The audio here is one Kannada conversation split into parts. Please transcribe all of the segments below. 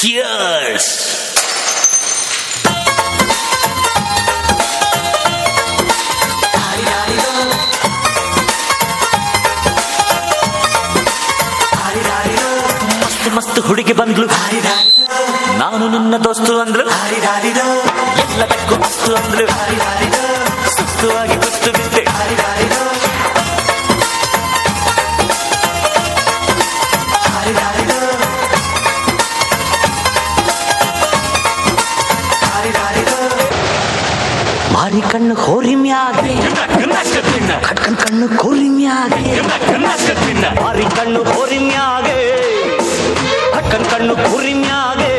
Cheers! ಮಸ್ತ್ ಹುಡುಗಿ ಬಂದ್ಲು, ನಾನು ನಿನ್ನ ದೋಸ್ತು ಅಂದ್ಲು, ಎಲ್ಲದಕ್ಕೂ ಮಸ್ತು ಅಂದ್ಲು, ಸುಸ್ತುವಾಗಿ ಕುಸ್ತು ಬಿದ್ದೆ. ಮಾರಿ ಕಣ್ಣು ಹೋರಿ ಮ್ಯಾಗೆ, ಕಟ್ಕನ್ ಕಣ್ಣು ಕೋರಿ ಮ್ಯಾಗೆ, ಮಾರಿ ಕಣ್ಣು ಹೋರಿ ಮ್ಯಾಗೆ, ಕಟ್ಕನ್ ಕಣ್ಣು ಕೋರಿ ಮ್ಯಾಗೆ,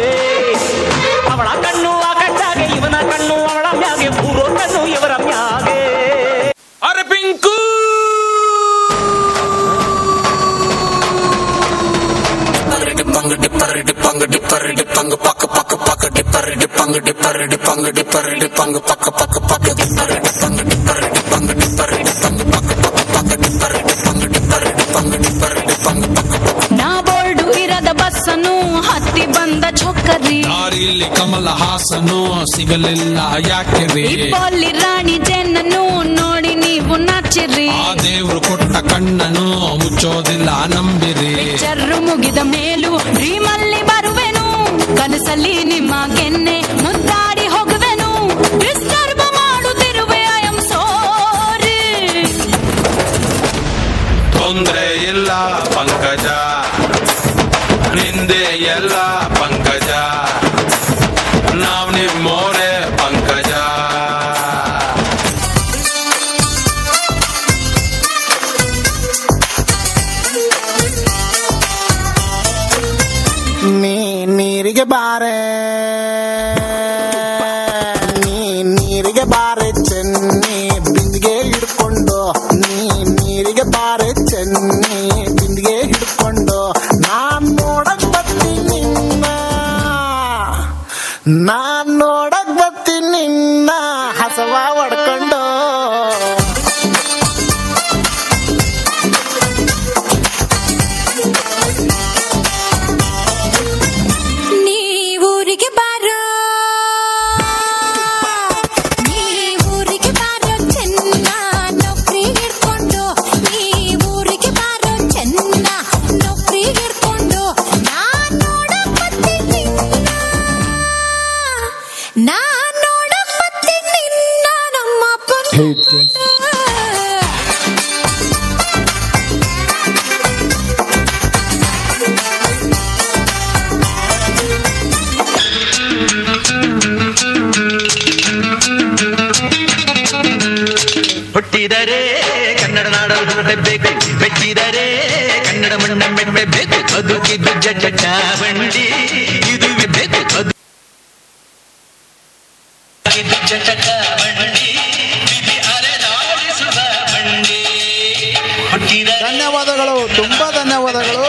ಅವಳ ಕಣ್ಣು ಆ ಕಟ್ಟಾಗೆ, ಇವನ ಕಣ್ಣು ಅವಳ ಮ್ಯಾಗೆ, ಪೂರೋ ಕಣ್ಣು ಇವರ ಮ್ಯಾಗೆ. ಅರೆ ಪಿಂಕು ನಾ ಬೋರ್ಡು ಇರದ ಬಸ್ಸನು ಹತ್ತಿ ಬಂದ ಚೊಕ್ಕರಿ, ದಾರಿಲಿ ಕಮಲ ಹಾಸನು ಸಿಗಲಿಲ್ಲ ಯಾಕೆ ಇಪ್ಪಲ್ಲಿ ರಾಣಿ ಜೆನ್ನನು ನೋಡಿ ನೀವು ನಾಚಿರಿ, ಆ ದೇವ್ರು ಕೊಟ್ಟ ಕಣ್ಣನು ಮುಚ್ಚೋದಿಲ್ಲ ನಂಬಿರಿ. ಚರ್ರು ಮುಗಿದ ಮೇಲೂ ಡ್ರೀಮಲ್ಲಿ ಬರುವೆನು, ಕನಸಲ್ಲಿ ನಿಮ್ಮ ಕೆನ್ನೆ ಮುದ್ದಾಡಿ ಹೋಗುವೆನು, ಡಿಸ್ಟರ್ಬ್ ಮಾಡುತ್ತಿರುವೆ ಐ ಆಮ್ ಸಾರಿ. ತೊಂದ್ರೆ ಇಲ್ಲ ಪಂಕಜ, ನಿಂದೆ ಎಲ್ಲ ಪಂಕಜ, ನಾವ್ ನಿಮ್ಮೋರೆ ಪಂಕಜ. ನೀರಿಗೆ ಬಾರೆ, ನೀರಿಗೆ ಬಾರೆ ಚೆನ್ನಿ ಬಿಂದಿಗೆ ಹಿಡ್ಕೊಂಡು, ನೀರಿಗೆ ಬಾರೆ ಚೆನ್ನಿ ಬಿಂದಿಗೆ ಹಿಡ್ಕೊಂಡು, ನಾನ್ ನೋಡಕ್ ಬರ್ತೀನಿ ನಿನ್ನ, ನಾನ್ ನೋಡಕ್ ಬರ್ತೀನಿ ನಿನ್ನ ಹಸವ ಹೊಡ್ಕೊಂಡು. ನೀವೂರಿಗೆ ಬಾರೋ, ನೀವೂರಿಗೆ ಬಾರೋ ಚೆನ್ನ ನೌಕರಿ ಹಿಡ್ಕೊಂಡು, ನೀವೂರಿಗೆ ಬಾರೋ ಚೆನ್ನ ನೌಕರಿ ಹಿಡ್ಕೊಂಡು, ನಾನ್ ನೋಡಕ್ ಬರ್ತೀನಿ ನಿನ್ನ, ನಾನ್ ನೋಡಕ್ ಬರ್ತೀನಿ ನಿನ್ನ ನಮ್ಮ ಅಪ್ಪನ. ಹುಟ್ಟಿದರೆ ಕನ್ನಡ ನಾಡಲು ಹುಟ್ಟಬೇಕು, ಬೆಚ್ಚಿದರೆ ಕನ್ನಡ ಮಣ್ಣ ಮೆಟ್ಟಬೇಕು, ಬದುಕಿದ್ದು ಜಟ ಬಂಡಿ ಇದು ಬೇಕು, ಬದುಕಿದ್ದು ಜಟ ಬಂಡಿ ವಿಧಿ ಅರೆದಾಡಿಸುವ ಬಂಡಿ. ಧನ್ಯವಾದಗಳು, ತುಂಬಾ ಧನ್ಯವಾದಗಳು.